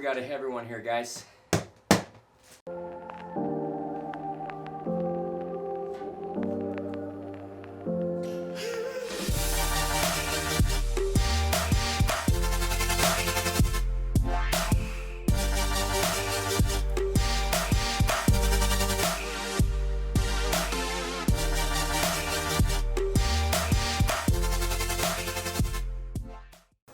we got a heavy one here, guys.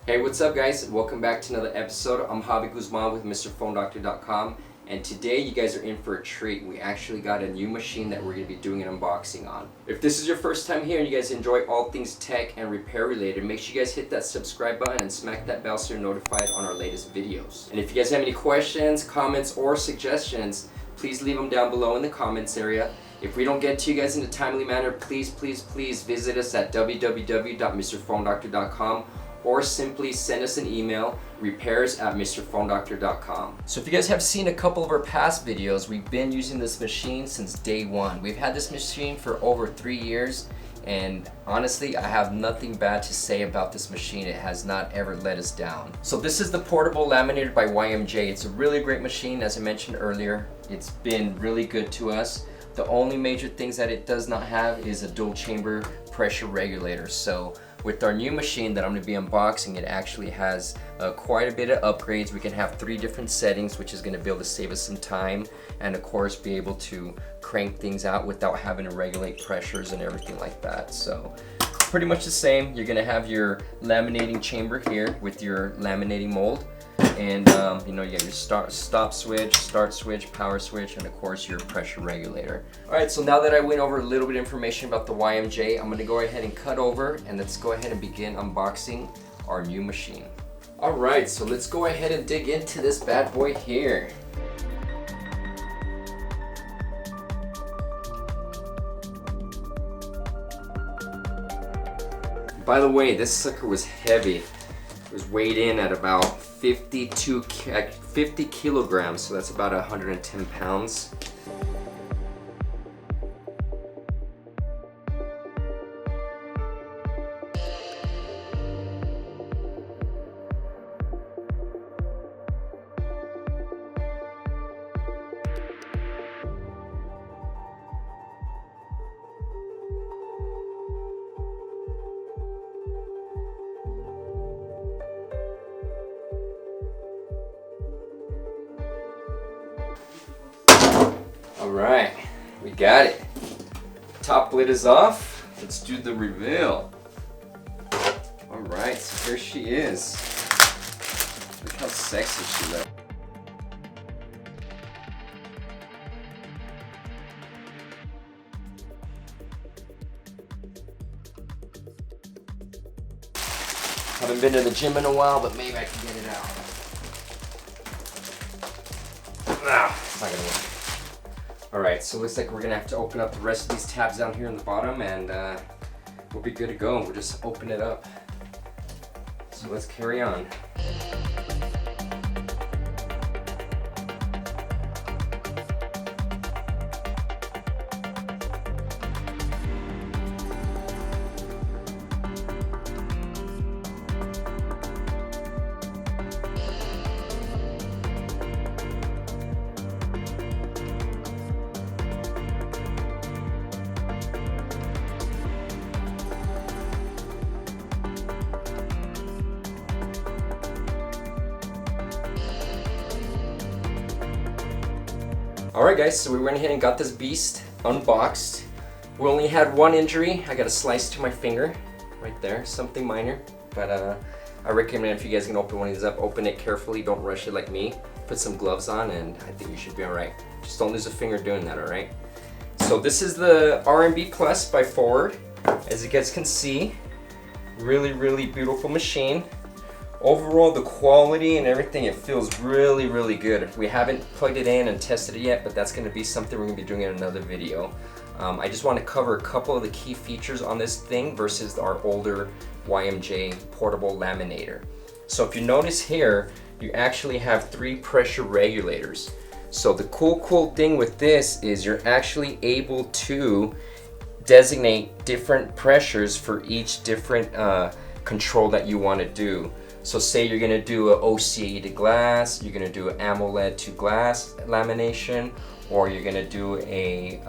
Hey, what's up guys? Welcome back to another episode. I'm Javier Guzman with MrPhoneDoctor.com, and today you guys are in for a treat. We actually got a new machine that we're going to be doing an unboxing on. If this is your first time here and you guys enjoy all things tech and repair related, make sure you guys hit that subscribe button and smack that bell so you're notified on our latest videos. And if you guys have any questions, comments, or suggestions, please leave them down below in the comments area. If we don't get to you guys in a timely manner, please visit us at www.MrPhoneDoctor.com or simply send us an email, repairs@MrPhoneDoctor.com. So if you guys have seen a couple of our past videos, we've been using this machine since day one. We've had this machine for over 3 years, and honestly, I have nothing bad to say about this machine. It has not ever let us down. So this is the portable laminator by YMJ. It's a really great machine, as I mentioned earlier. It's been really good to us. The only major things that it does not have is a dual chamber pressure regulator. So with our new machine that I'm going to be unboxing, it actually has quite a bit of upgrades. We can have 3 different settings, which is going to be able to save us some time, and of course be able to crank things out without having to regulate pressures and everything like that. So pretty much the same. You're going to have your laminating chamber here with your laminating mold, and you know, you got your stop switch, start switch, power switch, and of course your pressure regulator. Alright, so now that I went over a little bit of information about the YMJ, I'm going to go ahead and cut over and let's go ahead and begin unboxing our new machine. Alright, so let's go ahead and dig into this bad boy here. By the way, this sucker was heavy. It was weighed in at about 50 kilograms, so that's about 110 pounds. Alright, we got it. Top lid is off. Let's do the reveal. Alright, so here she is. Look how sexy she looks. Haven't been to the gym in a while, but maybe I can get it out. Ah, it's not gonna work. Alright, so it looks like we're going to have to open up the rest of these tabs down here in the bottom, and we'll be good to go. We'll just open it up. So let's carry on. Alright guys, so we went ahead and got this beast unboxed. We only had one injury. I got a slice to my finger right there, something minor, but I recommend if you guys can open one of these up, open it carefully, don't rush it like me. Put some gloves on and I think you should be alright. Just don't lose a finger doing that, alright? So this is the RMB Plus by Forward. As you guys can see, really beautiful machine. Overall, the quality and everything, it feels really good. We haven't plugged it in and tested it yet, but that's going to be something we're going to be doing in another video. I just want to cover a couple of the key features on this thing versus our older YMJ portable laminator. So if you notice here, you actually have 3 pressure regulators. So the cool thing with this is you're actually able to designate different pressures for each different control that you want to do. So say you're gonna do a OCA to glass, you're gonna do an AMOLED to glass lamination, or you're gonna do a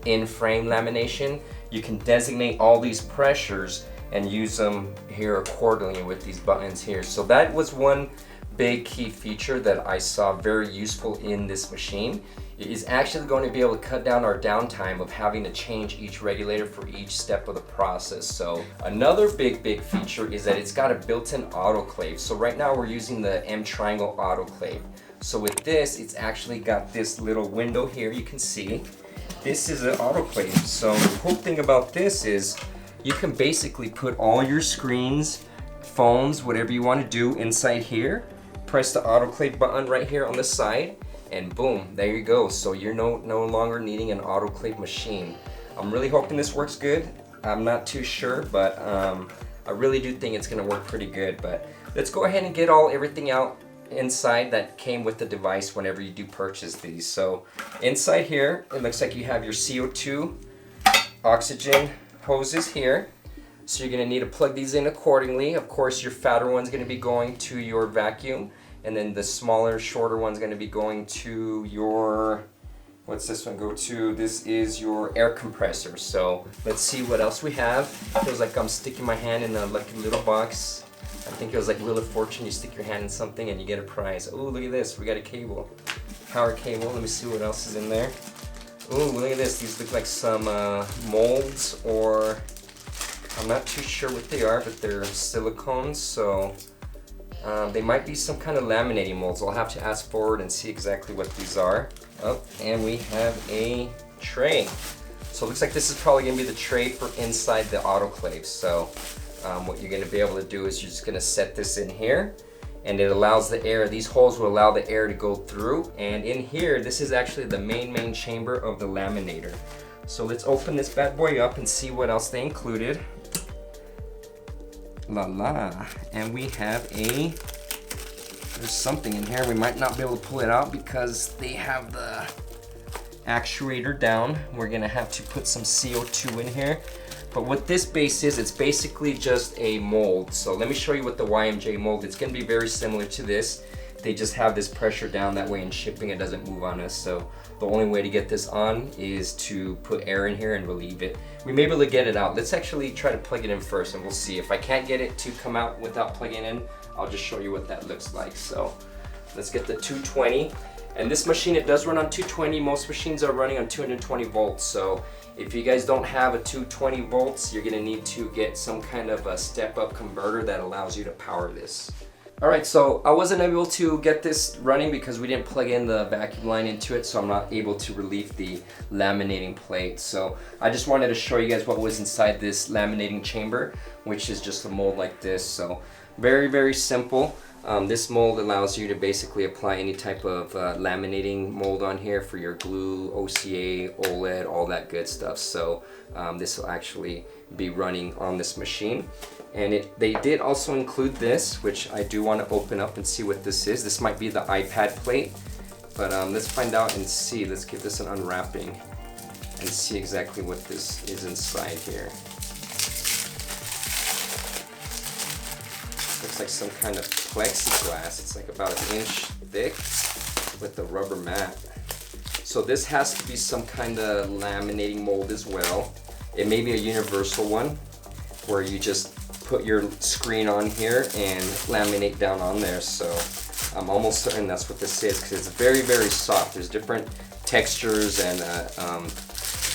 in-frame lamination, you can designate all these pressures and use them here accordingly with these buttons here. So that was one big key feature that I saw very useful in this machine. It is actually going to be able to cut down our downtime of having to change each regulator for each step of the process. So another big feature is that it's got a built-in autoclave. So right now we're using the M triangle autoclave. So with this, it's actually got this little window here you can see. This is an autoclave. So the cool thing about this is you can basically put all your screens, phones, whatever you want to do inside here. Press the autoclave button right here on the side, and boom, there you go. So you're no longer needing an autoclave machine. I'm really hoping this works good. I'm not too sure, but I really do think it's gonna work pretty good. But let's go ahead and get everything out inside that came with the device whenever you do purchase these. So inside here, it looks like you have your CO2 oxygen hoses here. So you're gonna need to plug these in accordingly. Of course, your fatter one's gonna be going to your vacuum, and then the smaller, shorter one's gonna be going to your, what's this one go to? This is your air compressor. So let's see what else we have. It feels like I'm sticking my hand in a lucky little box. I think it was like Wheel of Fortune, you stick your hand in something and you get a prize. Oh, look at this, we got a cable. Power cable, let me see what else is in there. Oh, look at this, these look like some molds, or I'm not too sure what they are, but they're silicones, so they might be some kind of laminating molds. I'll have to ask Forward and see exactly what these are. Oh, and we have a tray. So it looks like this is probably gonna be the tray for inside the autoclave. So what you're gonna be able to do is you're just gonna set this in here, and it allows the air, these holes will allow the air to go through. And in here, this is actually the main chamber of the laminator. So let's open this bad boy up and see what else they included. And we have there's something in here. We might not be able to pull it out because they have the actuator down. We're gonna have to put some CO2 in here. But what this base is, it's basically just a mold. So let me show you what the YMJ mold, it's gonna be very similar to this. They just have this pressure down, that way in shipping it doesn't move on us. So the only way to get this on is to put air in here and relieve it. We may be able to get it out. Let's actually try to plug it in first and we'll see. If I can't get it to come out without plugging in, I'll just show you what that looks like. So let's get the 220. And this machine, it does run on 220. Most machines are running on 220 volts. So if you guys don't have a 220 volts, you're gonna need to get some kind of a step-up converter that allows you to power this. All right, so I wasn't able to get this running because we didn't plug in the vacuum line into it, so I'm not able to relieve the laminating plate. So I just wanted to show you guys what was inside this laminating chamber, which is just a mold like this. So very simple. This mold allows you to basically apply any type of laminating mold on here for your glue, OCA, OLED, all that good stuff. So this will actually be running on this machine. And they did also include this, which I do want to open up and see what this is. This might be the iPad plate, but let's find out and see. Let's give this an unwrapping and see exactly what this is inside here. Looks like some kind of plexiglass. It's like about an inch thick with a rubber mat. So this has to be some kind of laminating mold as well. It may be a universal one where you just put your screen on here and laminate down on there. So I'm almost certain that's what this is, because it's very soft. There's different textures and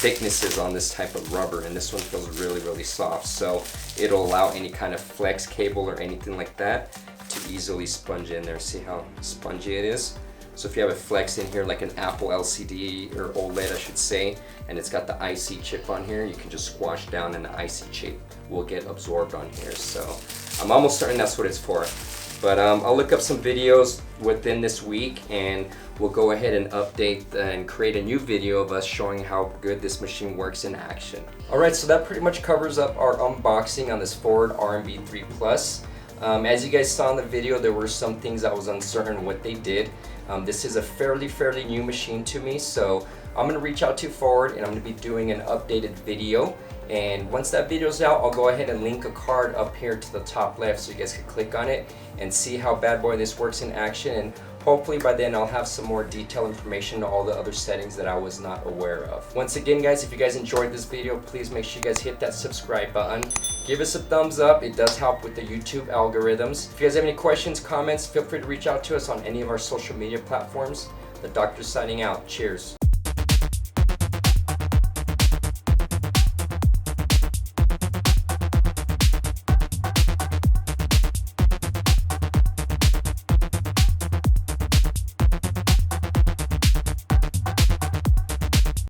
thicknesses on this type of rubber, and this one feels really soft. So it'll allow any kind of flex cable or anything like that to easily sponge in there. See how spongy it is? So if you have a flex in here, like an Apple LCD or OLED I should say, and it's got the IC chip on here, you can just squash down and the IC chip will get absorbed on here. So I'm almost certain that's what it's for. But I'll look up some videos within this week and we'll go ahead and update and create a new video of us showing how good this machine works in action. Alright, so that pretty much covers up our unboxing on this Forwards RMB-3 Plus. As you guys saw in the video, there were some things I was uncertain what they did. This is a fairly new machine to me, so I'm gonna reach out to Forward and I'm gonna be doing an updated video. And once that video's out, I'll go ahead and link a card up here to the top left so you guys can click on it and see how bad boy this works in action. And hopefully by then I'll have some more detailed information to all the other settings that I was not aware of. Once again guys, if you guys enjoyed this video, please make sure you guys hit that subscribe button. Give us a thumbs up, it does help with the YouTube algorithms. If you guys have any questions, comments, feel free to reach out to us on any of our social media platforms. The doctor's signing out. Cheers.